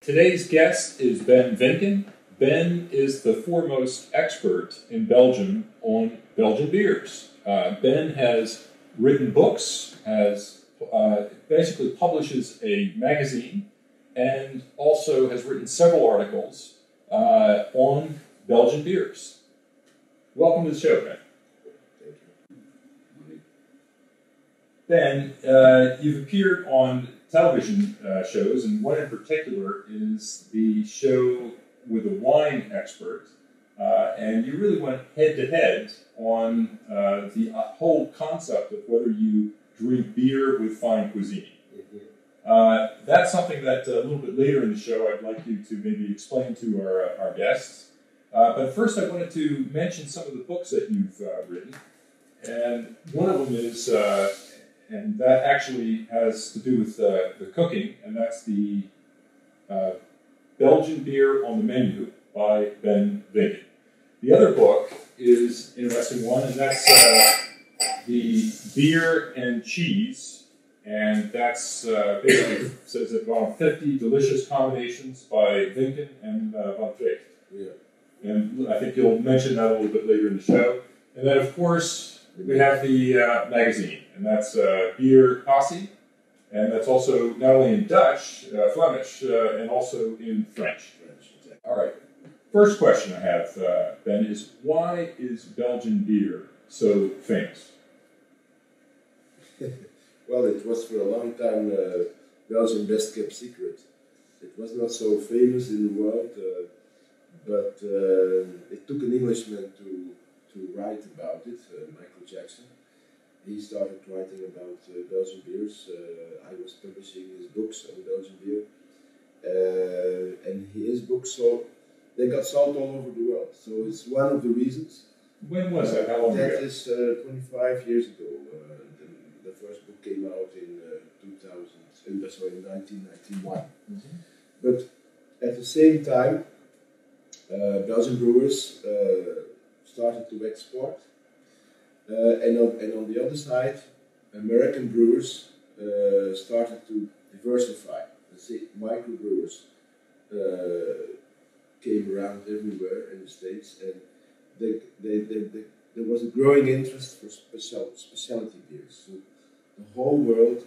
Today's guest is Ben Vinken. Ben is the foremost expert in Belgium on Belgian beers. Ben has written books, basically publishes a magazine, and also has written several articles on Belgian beers. Welcome to the show, Ben. Thank you. Ben, you've appeared on television shows, and one in particular is the show with a wine expert, and you really went head-to-head on the whole concept of whether you drink beer with fine cuisine. That's something that a little bit later in the show I'd like you to maybe explain to our guests. But first I wanted to mention some of the books that you've written, and one of them is and that actually has to do with the cooking, and that's the Belgian Beer on the Menu by Ben Vinken. The other book is an interesting one, and that's the Beer and Cheese, and that's basically says about 50 delicious combinations by Vinken and Van Vecht. Yeah. And I think you'll mention that a little bit later in the show. And then, of course, we have the magazine, and that's Beer Passie, and that's also not only in Dutch, Flemish, and also in French. Exactly. All right. First question I have, Ben, is why is Belgian beer so famous? Well, it was for a long time Belgium's best kept secret. It was not so famous in the world, but it took an Englishman to write about it, Michael Jackson. He started writing about Belgian beers. I was publishing his books on Belgian beer, and his books they got sold all over the world. So it's one of the reasons. When was that? How long ago? That is 25 years ago. The first book came out in 1991. Mm-hmm. But at the same time, Belgian brewers started to export, and on the other side, American brewers started to diversify. Let's say microbrewers came around everywhere in the States, and there was a growing interest for specialty beers. So the whole world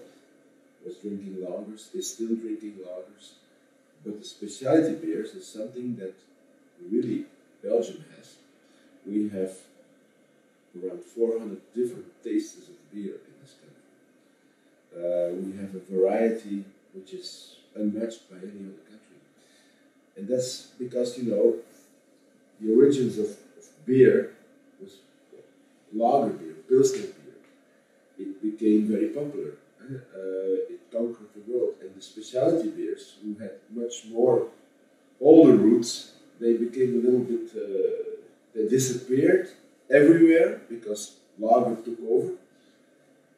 was drinking lagers, is still drinking lagers, but the specialty beers is something that really Belgium has. We have around 400 different tastes of beer in this country. We have a variety which is unmatched by any other country. And that's because, the origins of beer was lager beer, Pilsner beer. It became very popular. It conquered the world. And the specialty beers, who had much more older roots, they became a little bit, they disappeared everywhere because lager took over.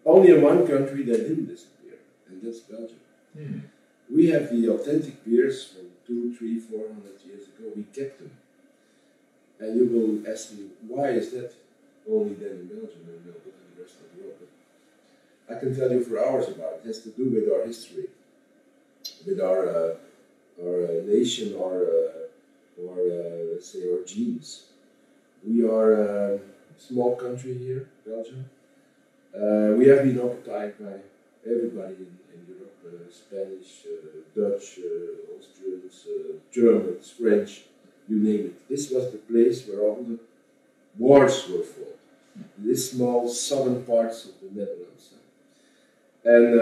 Only in one country they didn't disappear, and that's Belgium. Hmm. We have the authentic beers from 200, 300, 400 years ago. We kept them. And you will ask me, why is that only then in Belgium and not in the rest of the world? But I can tell you for hours about it. It has to do with our history, with our nation, let's say our genes. We are a small country here, Belgium. We have been occupied by everybody in Europe, Spanish, Dutch, Austrians, Germans, French, you name it. This was the place where all the wars were fought. This small southern parts of the Netherlands. And,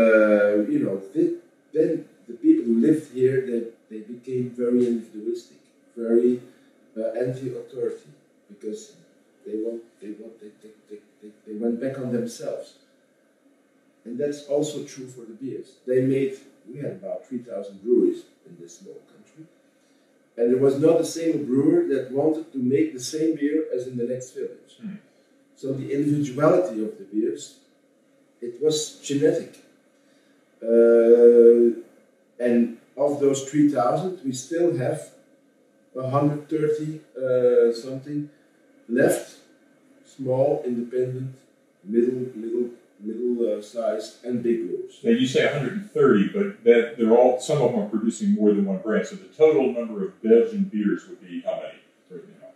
then the people who lived here, they became very individualistic, very anti-authority, because they went back on themselves. And that's also true for the beers. We had about 3,000 breweries in this small country. And there was not a single brewer that wanted to make the same beer as in the next village. Mm. So the individuality of the beers, it was genetic. And of those 3,000, we still have 130 something left, small, independent, middle middle sized, and big brewers. Now you say 130, but they're all, some of them are producing more than one brand. So the total number of Belgian beers would be how many right now?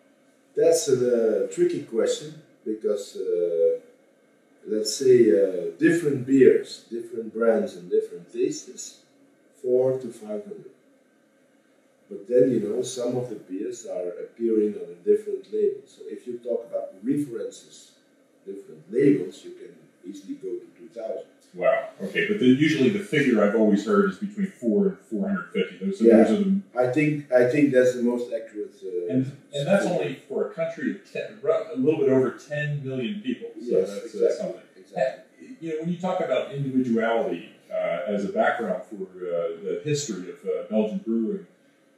That's a tricky question because let's say different beers, different brands, and different tastes, 400 to 500. But then, you know, some of the beers are appearing on a different label. So if you talk about references, different labels, you can easily go to 2,000. Wow. Okay, but usually the figure I've always heard is between 4 and 450. Those are the. I think that's the most accurate. And that's only for a country of a little bit over 10 million people. So yes, that's exactly. Something. Exactly. You know, when you talk about individuality as a background for the history of Belgian brewing.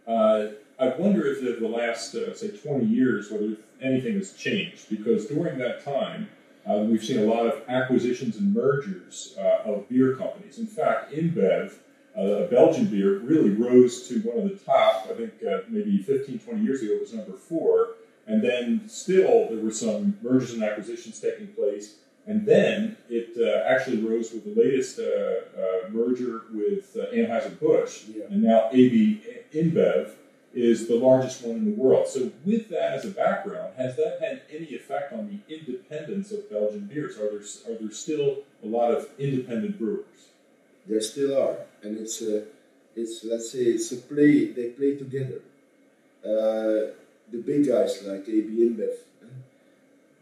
I wonder if the last, say, 20 years, whether anything has changed, because during that time, we've seen a lot of acquisitions and mergers of beer companies. In fact, InBev, a Belgian beer, really rose to one of the top. I think maybe 15, 20 years ago it was number 4. And then still there were some mergers and acquisitions taking place. And then it actually rose with the latest merger with Anheuser-Busch. Yeah. And now AB InBev is the largest one in the world. So with that as a background, has that had any effect on the independence of Belgian beers? Are there still a lot of independent brewers? There still are. And it's let's say, it's a play, they play together. The big guys like AB InBev,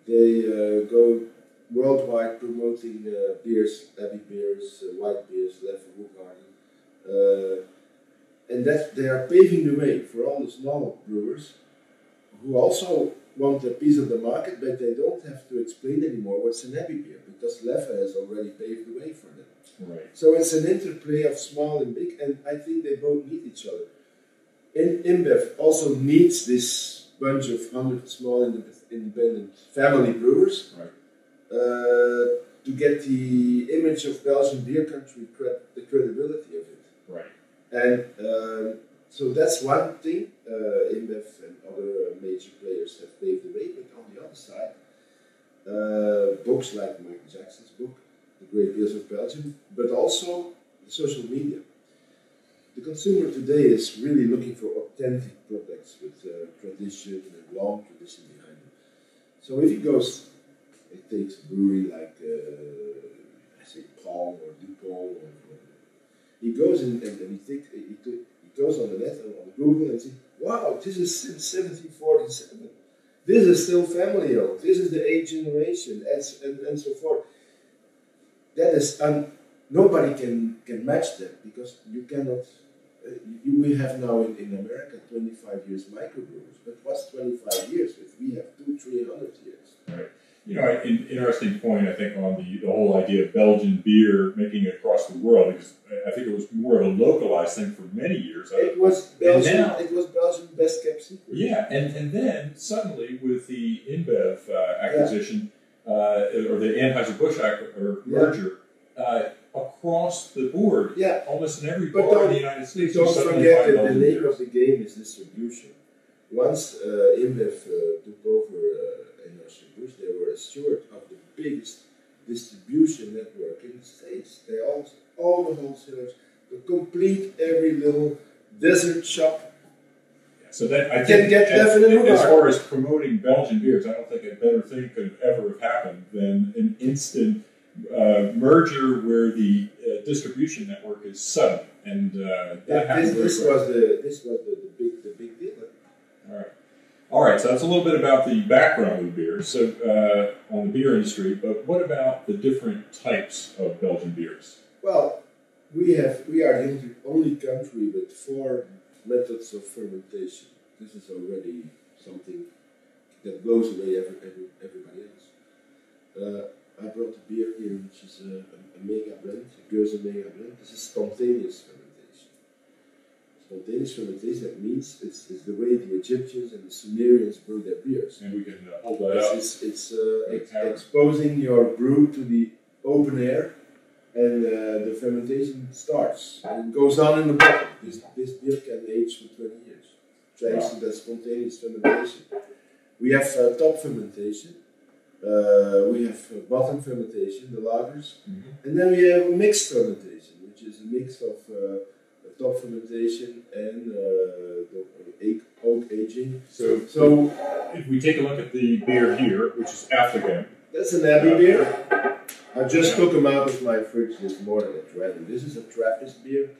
they go worldwide promoting beers, heavy beers, white beers, Leffe, Hoegaarden. And that they are paving the way for all the small brewers who also want a piece of the market, but they don't have to explain anymore what's an heavy beer because Leffe has already paved the way for them. Right. So it's an interplay of small and big, and I think they both need each other. InBev also needs this bunch of 100 small independent family brewers. Right. To get the image of Belgian beer country, the credibility of it. Right. And so that's one thing. InBev and other major players have paved the way. But on the other side, books like Michael Jackson's book, The Great Beers of Belgium, but also the social media. The consumer today is really looking for authentic products with tradition and long tradition behind them. So if he goes, it takes a brewery like, I say, Palm or Dupont, or he goes in and he goes on the net and on Google and says, wow, this is since 1747. This is still family owned. This is the 8th generation, and so forth. That is, nobody can match that because you cannot. We have now in America 25 years microbrewers, but what's 25 years if we have 200-300 years? Right. You know, an interesting point, I think, on the whole idea of Belgian beer making it across the world, because I think it was more of a localized thing for many years. It was Belgium's best kept secret. Yeah, and then suddenly with the InBev acquisition, or the Anheuser-Busch merger, across the board, almost in every bar in the United States, don't forget that the name of the game is distribution. Once InBev took over Anheuser-Busch, they were assured of the biggest distribution network in the States. They all the wholesalers, to complete every little desert shop. Yeah, so that I can get definite. As far as promoting Belgian beers, I don't think a better thing could ever have happened than an instant merger where the distribution network is sudden, and that happened. This was the big deal. All right. So that's a little bit about the background of the beer. So on the beer industry, but what about the different types of Belgian beers? Well, we are the only country with 4 methods of fermentation. This is already something that blows away everybody else. I brought a beer here, which is a mega blend, a Geuze mega blend. This is spontaneous fermentation. Spontaneous fermentation, that means it's the way the Egyptians and the Sumerians brew their beers. And we can hold that up. It's exposing your brew to the open air, and the fermentation starts. And it goes on in the bottle. This beer can age for 20 years. Thanks to that spontaneous fermentation. We have top fermentation. We have bottom fermentation, the lagers, and then we have mixed fermentation, which is a mix of top fermentation and the oak aging. So if we take a look at the beer here, which is African. That's an Abbey beer. I just took them out of my fridge this morning at Reading. This is a Trappist beer.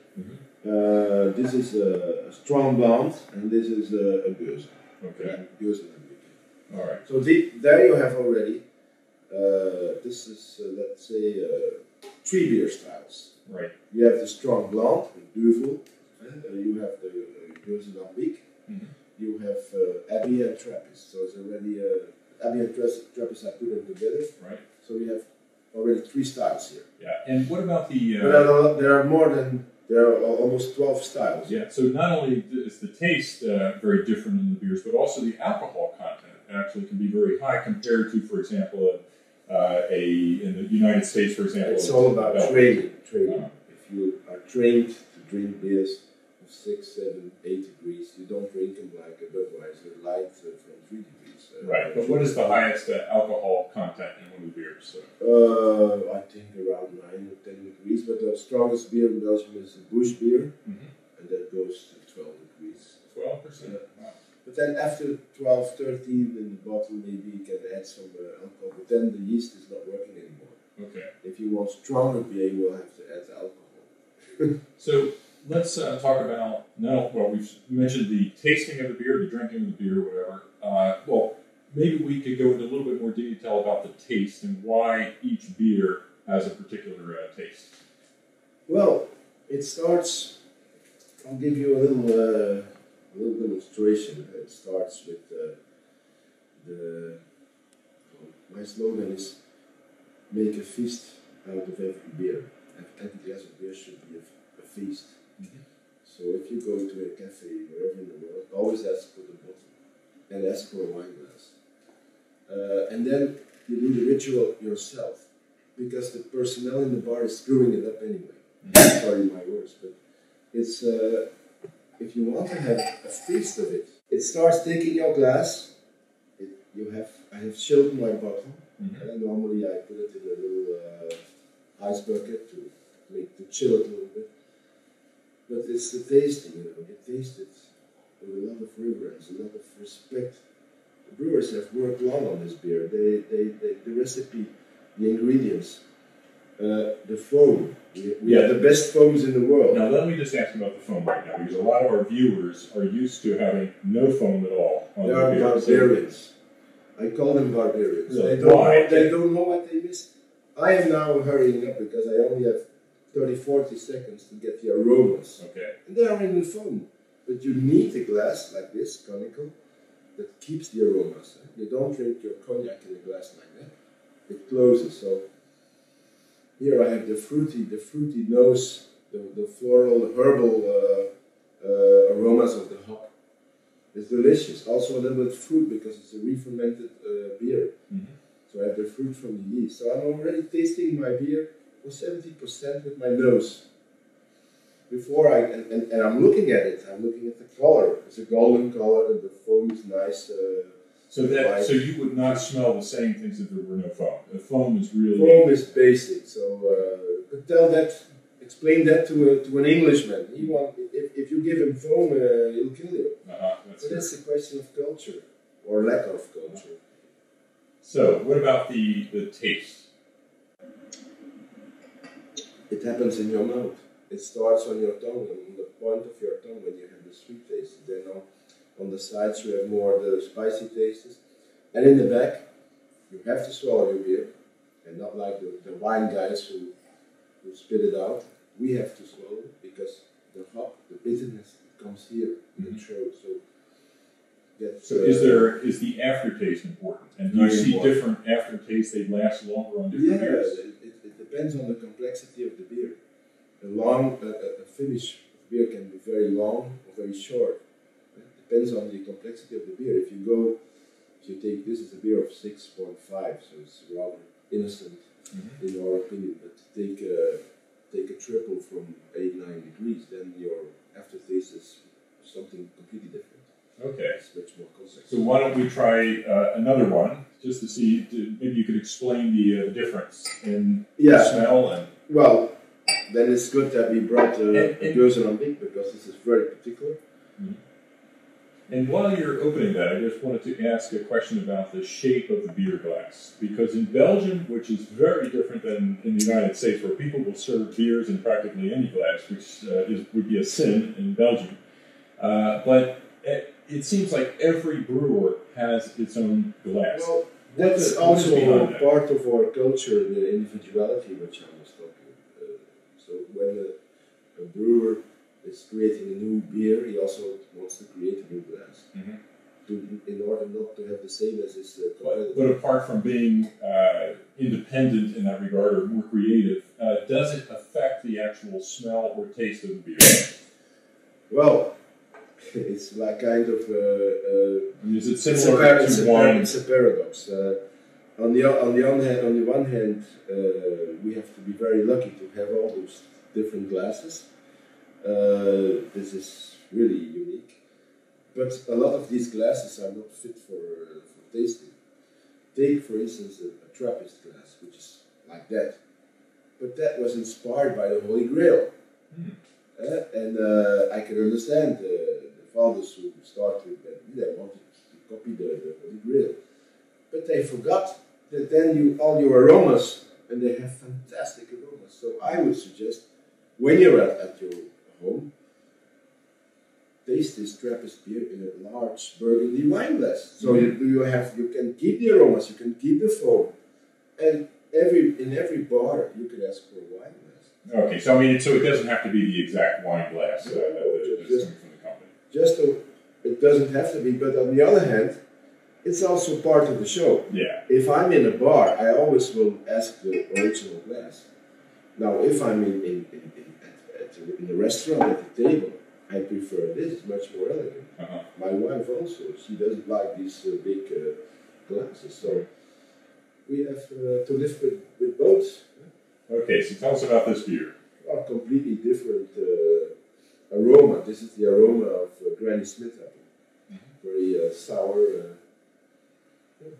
This is a strong blonde, and this is a Geuze. Okay. Geuze. All right. So there you have already. This is let's say 3 beer styles. Right. You have the strong blonde, the Duvel. You have the Geuze Lambic. You have Abbey and Trappist. So it's already Abbey and Trappist. I put them together. Right. So we have already 3 styles here. Yeah. And what about the? There are almost 12 styles. Yeah. So not only is the taste very different in the beers, but also the alcohol content actually can be very high compared to, for example, in the United States, for example. It's all about training. If you are trained to drink beers of 6, 7, 8 degrees, you don't drink them like a Budweiser light from 3 degrees. Right. But what is the highest alcohol content in one of the beers? I think around 9 or 10 degrees. But the strongest beer in Belgium is a Bush beer, and that goes to 12 degrees. 12%. Wow. But then after 12, 13 in the bottle, maybe you can add some alcohol. But then the yeast is not working anymore. Okay. If you want stronger beer, you will have to add alcohol. So let's talk about we've mentioned the tasting of the beer, the drinking of the beer, whatever. Maybe we could go into a little bit more detail about the taste and why each beer has a particular taste. Well, it starts. I'll give you a little demonstration. It starts with my slogan is make a feast out of every beer. Every glass of beer should be a feast. So if you go to a cafe wherever in the world, always ask for the bottle and ask for a wine glass. And then you do the ritual yourself, because the personnel in the bar is screwing it up anyway. Sorry my words, but it's if you want to have a feast of it, it starts taking your glass. I have chilled my bottle, and normally I put it in a little ice bucket to chill it a little bit. But it's the tasting, you taste it with a lot of reverence, a lot of respect. The brewers have worked long on this beer. The recipe, the ingredients, the foam. We have the best foams in the world. Now let me just ask about the foam right now, because a lot of our viewers are used to having no foam at all on they their are beer. barbarians. I call them barbarians. Really? They don't know what they miss. I am now hurrying up because I only have 30-40 seconds to get the aromas. Okay. And they are in the foam. But you need a glass like this, conical, that keeps the aromas. You don't drink your cognac in a glass like that. It closes. So here I have the fruity nose, the floral, herbal aromas of the hop. It's delicious. Also a little bit fruit because it's a re-fermented beer. So I have the fruit from the yeast. So I'm already tasting my beer for 70% with my nose. Before and I'm looking at it. I'm looking at the color. It's a golden color, and the foam is nice. So you would not smell the same things if there were no foam. The foam is really foam is basic. So explain that to an Englishman. If you give him foam, he'll kill you. That's a question of culture or lack of culture. So what about the taste? It happens in your mouth. It starts on your tongue, on the point of your tongue when you have the sweet taste. Then on the sides you have more the spicy tastes. And in the back, you have to swallow your beer. And not like the wine guys who spit it out. We have to swallow it because the hop, the bitterness comes here in the throat. So is the aftertaste important? And do you see different aftertastes? They last longer on different beers? It depends on the complexity of the beer. A finish of beer can be very long or very short. It depends on the complexity of the beer. If you take this as a beer of 6.5, so it's rather innocent in our opinion, but take a triple from 8-9 degrees, then your aftertaste is something completely different. Okay. It's much more complex. So why don't we try another one, just to see, maybe you could explain the difference in smell and... Well, then it's good that we brought Geuze on Big, because this is very particular. Mm-hmm. And while you're opening that, I just wanted to ask a question about the shape of the beer glass. Because in Belgium, which is very different than in the United States, where people will serve beers in practically any glass, which would be a sin in Belgium. But it seems like every brewer has its own glass. Well, that's also part of our culture, the individuality which I was talking about. So when a brewer is creating a new beer, he also wants to create a new glass. Mm-hmm. In order not to have the same as his competitor. But apart from being independent in that regard, or more creative, does it affect the actual smell or taste of the beer? Well, it's like kind of is it similar to wine? It's a paradox. On the one hand, we have to be very lucky to have all those different glasses. This is really unique, but a lot of these glasses are not fit for tasting. Take, for instance, a Trappist glass, which is like that, but that was inspired by the Holy Grail. And I can understand the fathers who started that they wanted to copy the Holy Grail, but they forgot that then all your aromas, and they have fantastic aromas. So I would suggest, when you're at your home, taste this Trappist beer in a large Burgundy wine glass. So you can keep the aromas, you can keep the foam, and in every bar you can ask for a wine glass. Okay, so I mean, so it doesn't have to be the exact wine glass that's coming from the company. It doesn't have to be, but on the other hand, it's also part of the show. Yeah. If I'm in a bar, I always will ask the original glass. Now, if I'm in a restaurant at the table, I prefer this. It's much more elegant. My wife also, she doesn't like these big glasses. So we have to live with both. Okay, so tell us about this beer. A completely different aroma. This is the aroma of Granny Smith apple. Mm-hmm. Very sour.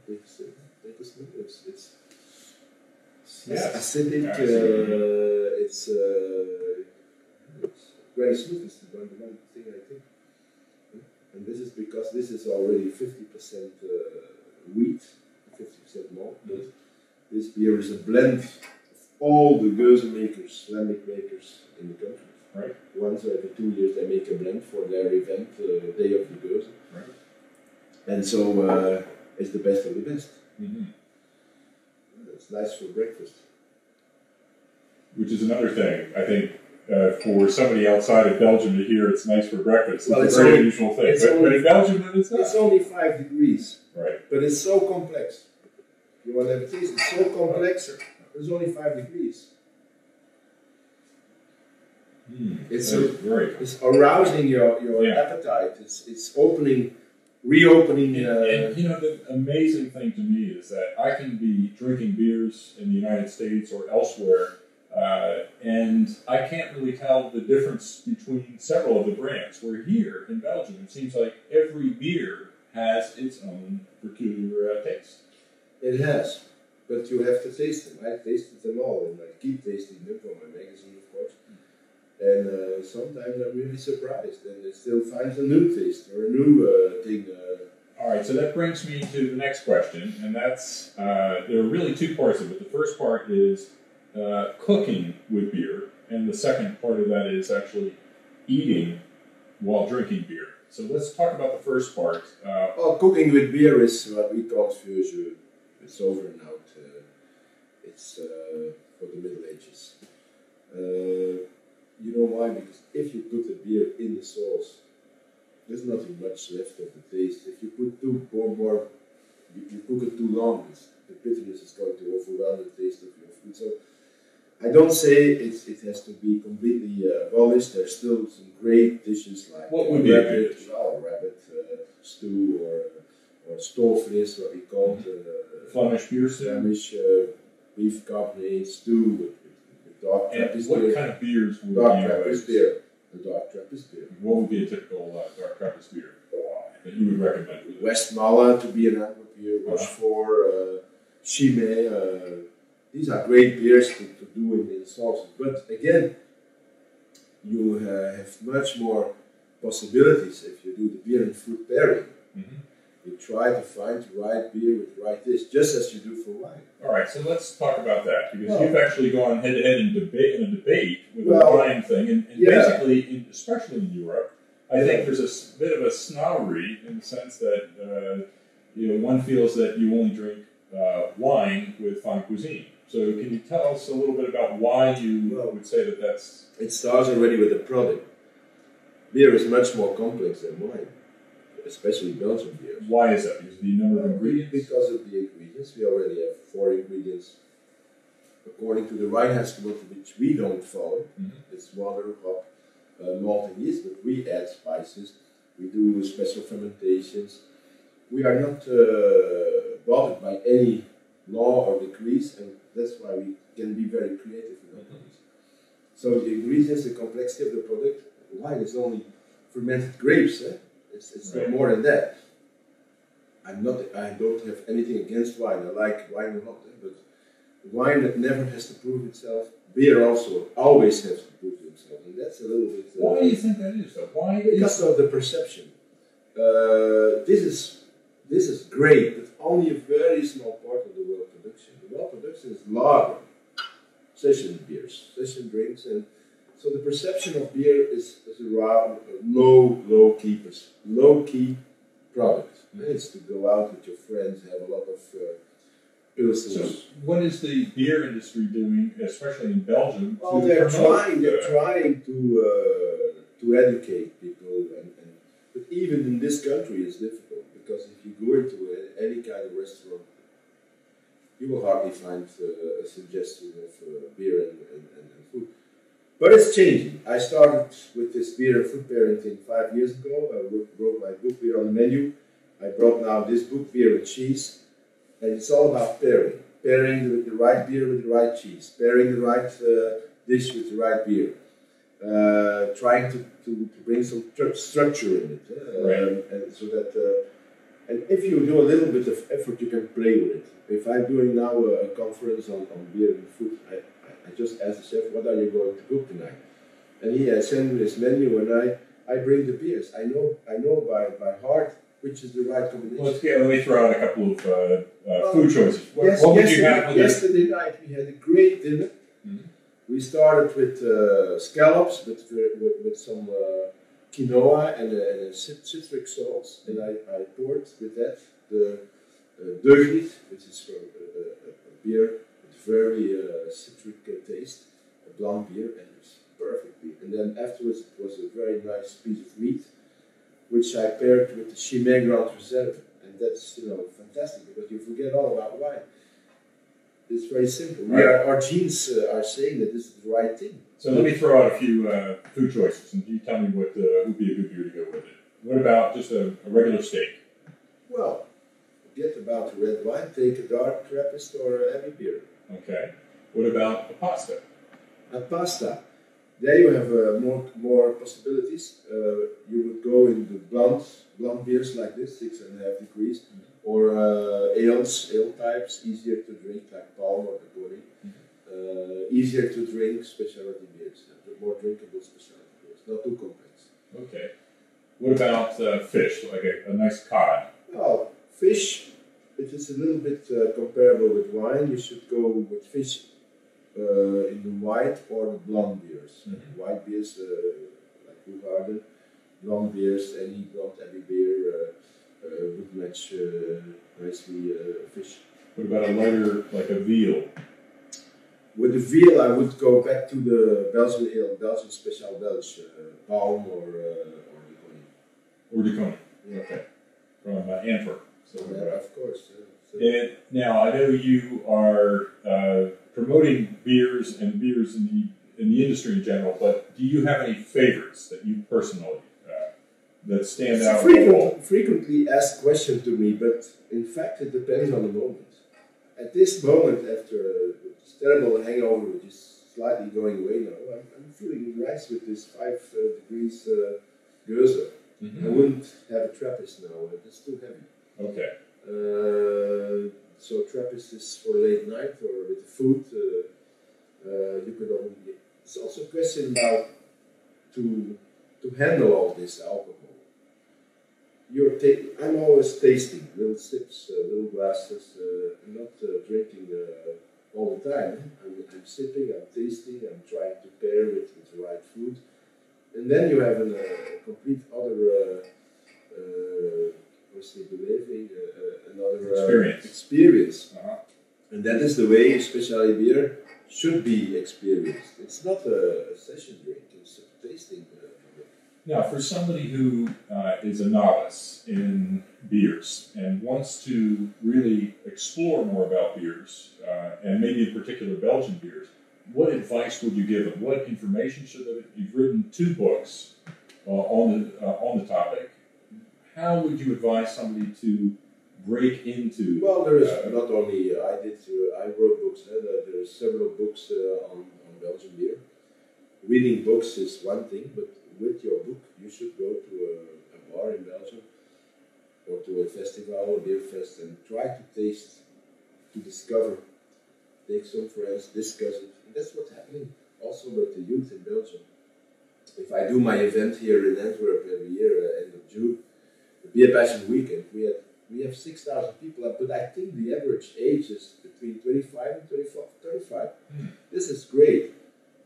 It's acidic. It's Granny Smith is the one thing I think. And this is because this is already 50% wheat, 50% malt. Mm-hmm. This beer is a blend of all the Geuze makers, lambic makers in the country. Right. Once every 2 years they make a blend for their event, Day of the Geuze. Right. And so it's the best of the best. Mm-hmm. It's nice for breakfast. Which is another thing, I think, for somebody outside of Belgium to hear it's nice for breakfast. It's a very unusual thing. But in Belgium, it's not. It's only 5 degrees. Right. But it's so complex. You want to have a taste? It's so complex. It's only 5 degrees. It's arousing your appetite. It's reopening. And you know, the amazing thing to me is that I can be drinking beers in the United States or elsewhere, and I can't really tell the difference between several of the brands. Where here in Belgium, it seems like every beer has its own peculiar taste. It has, but you have to taste them. I tasted them all, and I keep tasting them for my magazine, of course. And sometimes I'm really surprised, and it still finds a new taste or a new thing. All right, so that brings me to the next question, and that's there are really two parts of it. The first part is cooking with beer, and the second part of that is actually eating while drinking beer. So let's talk about the first part. Cooking with beer is what we call feu. It's over and out. It's for the Middle Ages. You know why? Because if you put the beer in the sauce, there's nothing much left of the taste. If you put too more, you cook it too long, the bitterness is going to overwhelm the taste of your food. So I don't say it has to be completely abolished. There's still some great dishes like what would be rabbit stew or stoofvlees, what we call Flemish beer stew. Flemish beef carbonate stew with dark Trappist beer. What kind of beers would dark Trappist beer? The dark Trappist beer. What would be a typical dark Trappist beer? Oh, you would recommend? Westmalle to be an Antwerp beer, Rochefort, Chimay. These are great beers to do in sauces. But again, you have much more possibilities if you do the beer and fruit pairing. Mm-hmm. You try to find the right beer with the right dish, just as you do for wine. All right, so let's talk about that, because you've actually gone head-to-head in a debate with the wine thing, and basically, especially in Europe, I think there's a bit of a snobbery in the sense that one feels that you only drink wine with fine cuisine. So can you tell us a little bit about why you would say that that's... It starts already with the product. Beer is much more complex than wine, especially Belgian beers. Why is that? Because of the number of ingredients? Because of the ingredients. We already have 4 ingredients according to the Reinheitsgebot, which we don't follow. Mm-hmm. It's water, hop, malt and yeast, but we add spices. We do special fermentations. We are not bothered by any law or decrees, and that's why we can be very creative in our products. So the ingredients, the complexity of the product, wine is only fermented grapes. It's not more than that. I don't have anything against wine. I like wine a lot, but wine that never has to prove itself. Beer also always has to prove itself, and that's a little bit. Why do you think that is, though? Why? Because of the perception. This is great, but only a very small part of the world production. The world production is lager, session beers, session drinks, and so the perception of beer is around low key product. Mm-hmm. It's to go out with your friends, have a lot of pilsners. So, what is the beer industry doing, especially in Belgium? Well, they're trying to educate people, but even in this country, it's difficult because if you go into any kind of restaurant, you will hardly find a suggestion of beer and food. But it's changing. I started with this beer and food pairing thing 5 years ago. I wrote my book, Beer on the Menu. I brought now this book, Beer and Cheese, and it's all about pairing. Pairing the right beer with the right cheese. Pairing the right dish with the right beer. Trying to bring some structure in it. And so that... and if you do a little bit of effort, you can play with it. If I'm doing now a conference on beer and food, I just ask the chef, what are you going to cook tonight? And he sends me this menu, and I bring the beers. I know by heart which is the right combination. Let me throw out a couple of food choices. What would you have? Yesterday night we had a great dinner. Mm-hmm. We started with scallops, with some quinoa and a citric sauce, and I poured with that the deugniet, which is a beer with very citric taste, a blonde beer, and it was perfect beer. And then afterwards it was a very nice piece of meat, which I paired with the Chimay Grand Reserve, and that's fantastic because you forget all about wine. It's very simple. Right. Our genes are saying that this is the right thing. So let me throw out a few food choices, and you tell me what would be a good beer to go with it. What about just a regular steak? Well, forget about the red wine. Take a dark Trappist or a heavy beer. Okay. What about a pasta? A pasta. There you have more possibilities. You would go into blonde beers like this, 6.5 degrees, or ale types, easier to drink like Palm or Bocconi. Easier to drink specialty beers, more drinkable specialty beers, not too complex. Okay. What about fish, like a nice cod? Well, fish, it is a little bit comparable with wine. You should go with fish in the white or the blonde beers. Mm-hmm. White beers like Hoegaarden, blonde beers, any blonde Abbey beer would match nicely fish. What about a lighter, like a veal? With the veal, I would go back to the Belgian ale, Belgian Special Belge, Palm or Bocconi. Or Bocconi. Yeah. Okay. From Antwerp. So, yeah, of course. And now I know you are promoting beers and beers in the industry in general, but do you have any favorites that you personally that stand out? Frequently asked question to me, but in fact it depends on the moment. At this moment, after this terrible hangover, which is slightly going away now, I'm feeling nice with this 5 degrees Gozer. I wouldn't have a Trappist now. It's too heavy. Okay. So Trappist is for late night or with the food. You could only. It's also a question about to handle all this alcohol. I'm always tasting little sips, little glasses. I'm not drinking all the time. I'm sipping, I'm tasting, I'm trying to pair with the right food. And then you have a complete other another experience. And that is the way specialty beer should be experienced. It's not a session drink, it's a tasting. Now, for somebody who is a novice in beers and wants to really explore more about beers, and maybe in particular Belgian beers, what advice would you give them? What information should they? You've written 2 books on the topic. How would you advise somebody to break into? Well, there is not only I wrote books. There are several books on Belgian beer. Reading books is one thing, but with your book, you should go to a bar in Belgium or to a festival, a beer fest, and try to taste, to discover. Take some friends, discuss it. And that's what's happening also with the youth in Belgium. If I do my event here in Antwerp every year, end of June, the Beer Passion Weekend, we have 6,000 people, but I think the average age is between 25 and 35. This is great.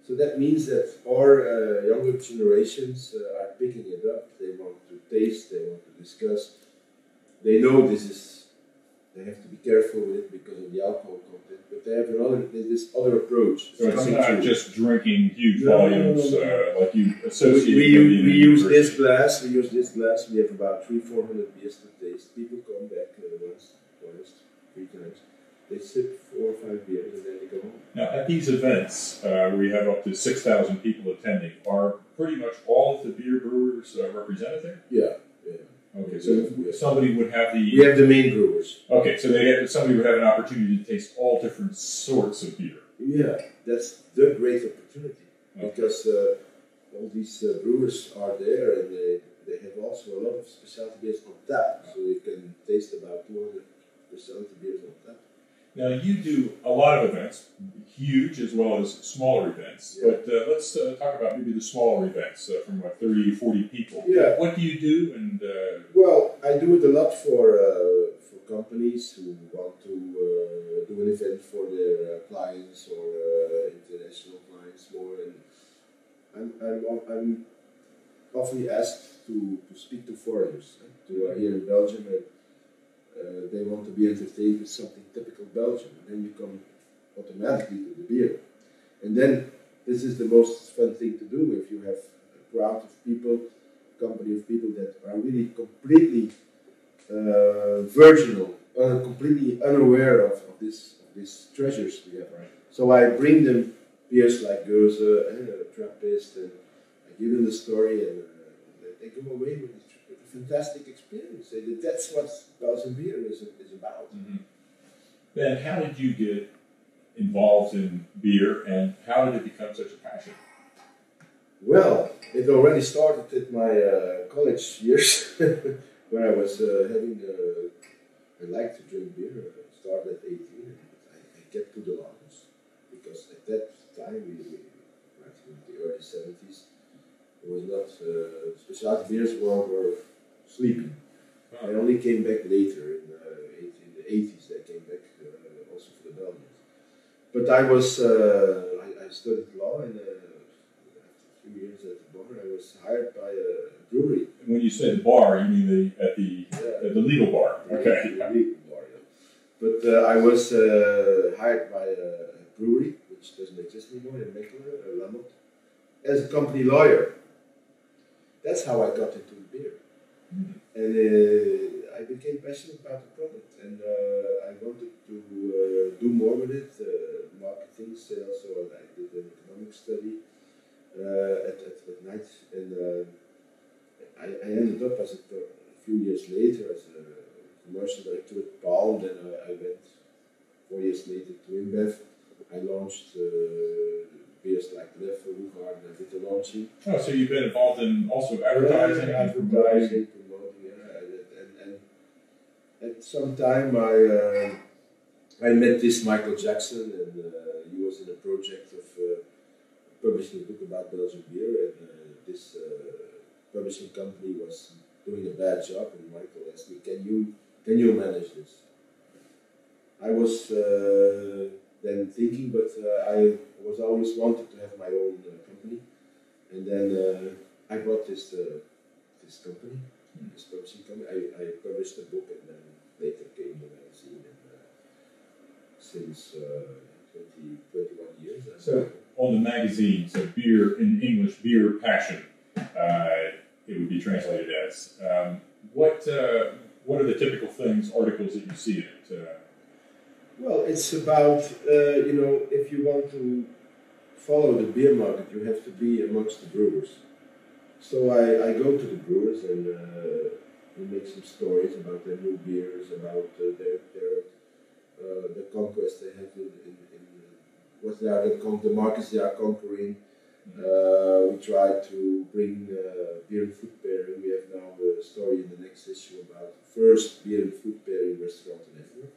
So that means that our younger generations are picking it up. They want to taste, they want to discuss. They know they have to be careful with it because of the alcohol content, but they have this other approach. So it's not just drinking huge volumes like you associate. We use this glass. We have about 300-400 beers to taste. People come back once, twice, 3 times. They sip 4 or 5 beers and then they go home. Now, at these events, where you have up to 6,000 people attending, are pretty much all of the beer brewers represented there? Yeah. Okay, so somebody would have the... We have the main brewers. Okay, so somebody would have an opportunity to taste all different sorts of beer. Yeah, that's the great opportunity. Because all these brewers are there and they have also a lot of specialty beers on tap. So you can taste about 200 specialty beers on tap. Now, you do a lot of events, huge as well as smaller events. Yeah. But let's talk about maybe the smaller events from 30, 40 people. Yeah. What do you do? And well, I do it a lot for companies who want to do an event for their clients or international clients more. And I'm often asked to speak to foreigners here in Belgium. And, they want to be entertained with something typical Belgian, and then you come automatically to the beer. And then this is the most fun thing to do if you have a crowd of people, a company of people that are really completely virginal, completely unaware of these treasures we have. Right. So I bring them beers like Goose and Trappist, and I give them the story, and they go away with it. Fantastic experience. That's what Belgian beer is about. Mm-hmm. Ben, how did you get involved in beer, and how did it become such a passion? Well, it already started at my college years, when I was I liked to drink beer. I started at 18, and I kept to the lagers, because at that time, in the early 70s, it was not specialty beers were sleeping. I only came back later in the 80s. I came back also for the Belgians. But I studied law, and after a few years at the bar, I was hired by a brewery. When you say the bar, you mean at the legal bar? Okay. The legal bar, yeah. But I was hired by a brewery, which doesn't exist anymore, in Mechelen, Lamont, as a company lawyer. That's how I got into the beer. And I became passionate about the product, and I wanted to do more with it, marketing, sales. So I did an economic study at night, and I ended up a few years later as a commercial director at Paul. Then I went 4 years later to InBev. I launched beers like Leffe, Hoegaarden, and Witte launching. Oh, so you've been involved in also advertising and promoting, and at some time I met this Michael Jackson, and he was in a project of publishing a book about Belgian beer, and this publishing company was doing a bad job, and Michael asked me, can you manage this? I was then thinking, but I was always wanted to have my own company, and then I bought this company, this publishing company. I published a book, and then later came the magazine, and since 21 years. So on the magazine, so beer in English, beer passion, it would be translated as. What are the typical things, articles that you see in it? Well, it's about, if you want to follow the beer market, you have to be amongst the brewers. So I go to the brewers, and we make some stories about their new beers, about the conquest they have in what they are the markets they are conquering. We try to bring beer and food pairing. We have now a story in the next issue about the first beer and food pairing restaurant in Antwerp,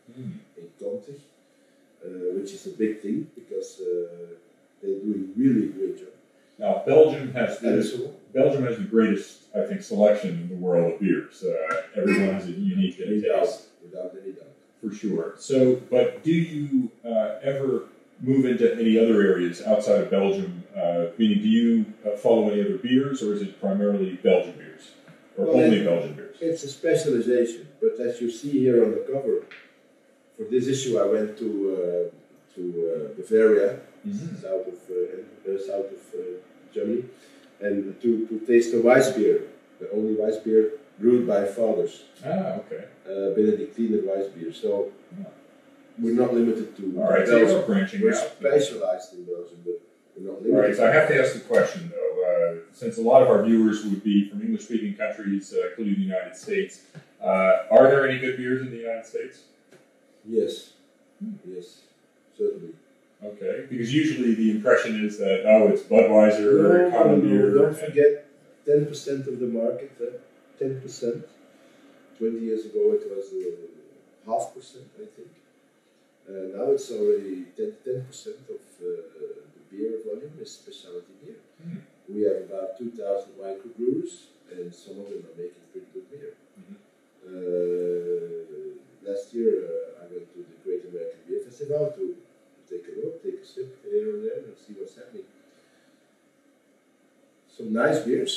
in Conte, which is a big thing because they're doing really great job. Now, Belgium has the greatest, I think, selection in the world of beers. Everyone has a unique taste. Without any doubt. For sure. So, but do you ever move into any other areas outside of Belgium? Meaning, do you follow any other beers, or is it primarily Belgian beers, or only Belgian beers? It's a specialization, but as you see here on the cover, for this issue, I went to Bavaria, south of Germany, and to taste the Weissbier, the only Weissbier brewed by fathers. Ah, okay. Benedictine Weissbier. So we're not limited to Belgium. So you're branching we're out. specialized in Belgium, but we're not limited. All right, so I have to ask the question, though, since a lot of our viewers would be from English-speaking countries, including the United States, are there any good beers in the United States? Yes. Yes, certainly. Okay, because usually the impression is that, it's Budweiser, common beer. Don't forget 10% of the market, 10%. 20 years ago it was 0.5%, I think. Now it's already 10% of the beer volume is specialty beer. We have about 2,000 microbrewers, and some of them are making pretty good beer. Last year I went to the Great American Beer Festival to take a look, take a sip here and there, and see what's happening. Some nice beers.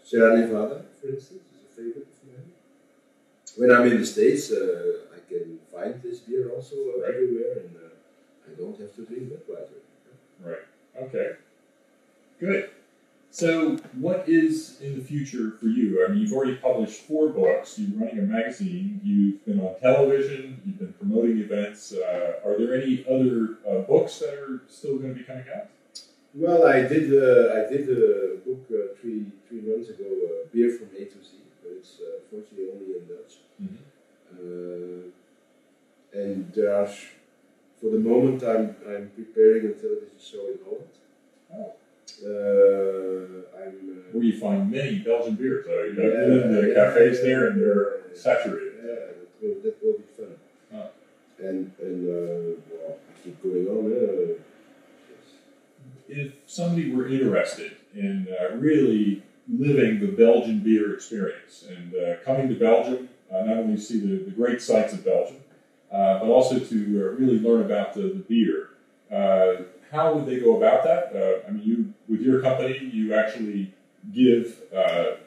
Sierra Nevada, for instance, is a favorite of mine. When I'm in the States, I can find this beer also everywhere, and I don't have to drink Budweiser. Right. Okay. Good. So, what is in the future for you? I mean, you've already published 4 books. You're running a magazine. You've been on television. You've been promoting events. Are there any other books that are still going to be coming out? Well, I did a book 3 months ago, Beer from A to Z, but it's unfortunately only in Dutch. And there are, for the moment, I'm preparing a television show in Holland. Oh. Where you find many Belgian beers. I've been in the cafes there, and they're saturated. Yeah, that will be fun. Oh. And well, I keep going on. If somebody were interested in really living the Belgian beer experience and coming to Belgium, not only to see the great sights of Belgium, but also to really learn about the beer, how would they go about that? I mean, you, with your company, you actually give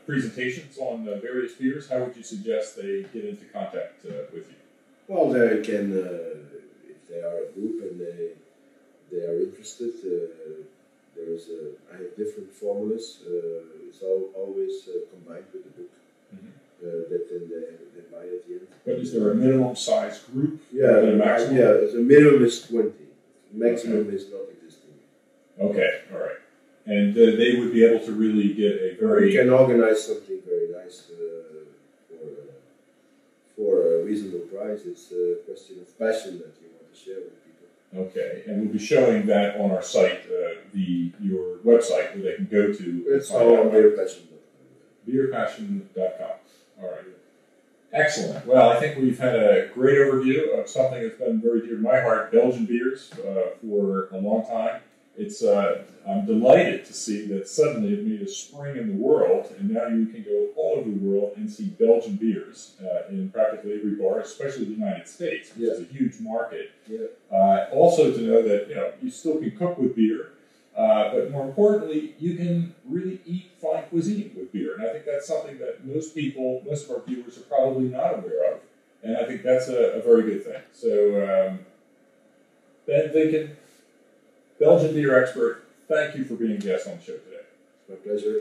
presentations on various beers. How would you suggest they get into contact with you? Well, they can, if they are a group and they are interested, I have different formulas. It's always combined with the book that then they buy at the end. But is there a minimum size group? Yeah, a maximum? The minimum is 20. Maximum is not existing. Okay, all right. And they would be able to really get a very... We can organize something very nice for a reasonable price. It's a question of passion that you want to share with people. Okay, and we'll be showing that on our site, your website, where they can go to. It's all on beerpassion.com. Beerpassion.com. All right. Excellent. Well, I think we've had a great overview of something that's been very dear to my heart, Belgian beers, for a long time. I'm delighted to see that suddenly it made a spring in the world, and now you can go all over the world and see Belgian beers in practically every bar, especially the United States, which is a huge market. Yeah. Also to know that you still can cook with beer, but more importantly, you can really eat fine cuisine with beer, and I think that's something that most of our viewers are probably not aware of, and I think that's a very good thing. So, Ben Vinken, Belgian beer expert, thank you for being a guest on the show today. It's my pleasure.